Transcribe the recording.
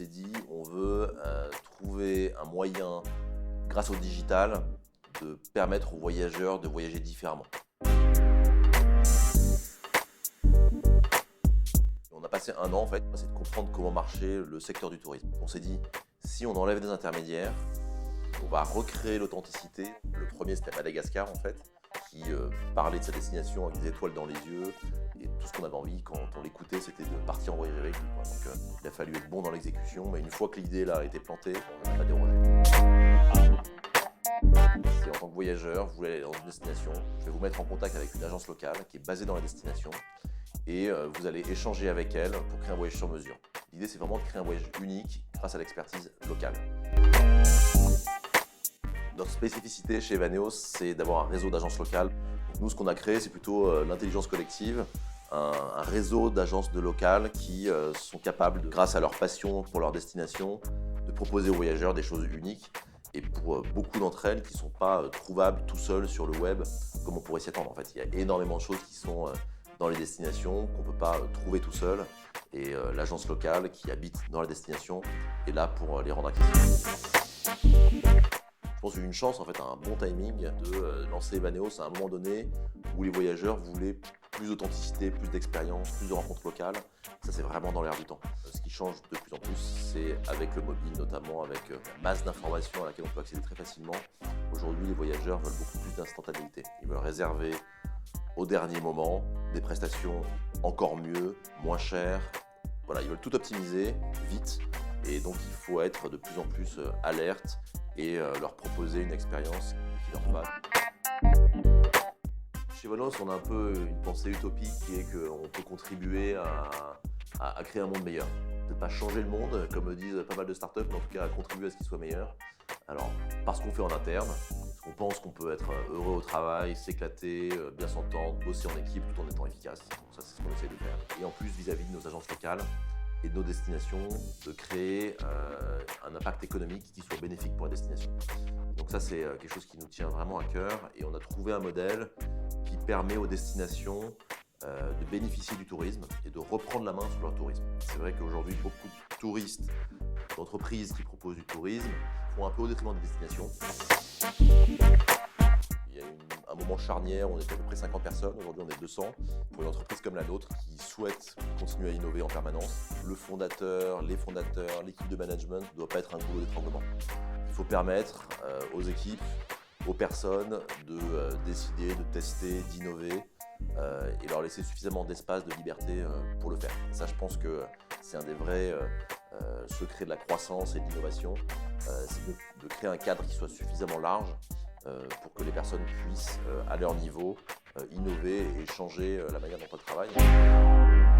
s'est dit, on veut trouver un moyen, grâce au digital, de permettre aux voyageurs de voyager différemment. On a passé un an, en fait, c'est de comprendre comment marchait le secteur du tourisme. On s'est dit, si on enlève des intermédiaires, on va recréer l'authenticité. Le premier, c'était Madagascar, en fait, qui parlait de sa destination avec des étoiles dans les yeux. Et tout ce qu'on avait envie, quand on l'écoutait, c'était de partir en voyage avec lui. Donc, il a fallu être bon dans l'exécution, mais une fois que l'idée là a été plantée, on n'a pas dérogé. Si en tant que voyageur, vous voulez aller dans une destination, je vais vous mettre en contact avec une agence locale qui est basée dans la destination et vous allez échanger avec elle pour créer un voyage sur mesure. L'idée, c'est vraiment de créer un voyage unique grâce à l'expertise locale. Notre spécificité chez Evaneos, c'est d'avoir un réseau d'agences locales. Donc nous, ce qu'on a créé, c'est plutôt l'intelligence collective, un réseau d'agences locales qui sont capables, grâce à leur passion pour leur destination, de proposer aux voyageurs des choses uniques. Et pour beaucoup d'entre elles qui ne sont pas trouvables tout seuls sur le web, comme on pourrait s'y attendre. En fait, il y a énormément de choses qui sont dans les destinations qu'on ne peut pas trouver tout seul. Et l'agence locale qui habite dans la destination est là pour les rendre accessibles. Je pense que j'ai eu une chance, en fait, un bon timing de lancer Evaneos à un moment donné où les voyageurs voulaient plus d'authenticité, plus d'expérience, plus de rencontres locales. Ça, c'est vraiment dans l'air du temps. Ce qui change de plus en plus, c'est avec le mobile, notamment avec la masse d'informations à laquelle on peut accéder très facilement. Aujourd'hui, les voyageurs veulent beaucoup plus d'instantanéité. Ils veulent réserver au dernier moment des prestations encore mieux, moins chères. Voilà, ils veulent tout optimiser vite et donc il faut être de plus en plus alerte et leur proposer une expérience qui leur va. Chez Evaneos, on a un peu une pensée utopique qui est qu'on peut contribuer à créer un monde meilleur. Peut-être pas changer le monde, comme le disent pas mal de startups, mais en tout cas à contribuer à ce qu'il soit meilleur. Alors, parce qu'on fait en interne, parce qu'on pense qu'on peut être heureux au travail, s'éclater, bien s'entendre, bosser en équipe tout en étant efficace. Donc ça, c'est ce qu'on essaie de faire. Et en plus, vis-à-vis de nos agences locales et de nos destinations, de créer un impact économique qui soit bénéfique pour la destination. Donc ça, c'est quelque chose qui nous tient vraiment à cœur et on a trouvé un modèle qui permet aux destinations de bénéficier du tourisme et de reprendre la main sur leur tourisme. C'est vrai qu'aujourd'hui, beaucoup de touristes, d'entreprises qui proposent du tourisme font un peu au détriment des destinations. Il y a un moment charnière où on était à peu près 50 personnes, aujourd'hui on est 200. Pour une entreprise comme la nôtre qui souhaite continuer à innover en permanence, le fondateur, les fondateurs, l'équipe de management ne doit pas être un goulot d'étranglement. Il faut permettre aux équipes, aux personnes de décider, de tester, d'innover et leur laisser suffisamment d'espace, de liberté pour le faire. Et ça, je pense que c'est un des vrais secrets de la croissance et de l'innovation, c'est de créer un cadre qui soit suffisamment large pour que les personnes puissent, à leur niveau, innover et changer la manière dont elles travaillent.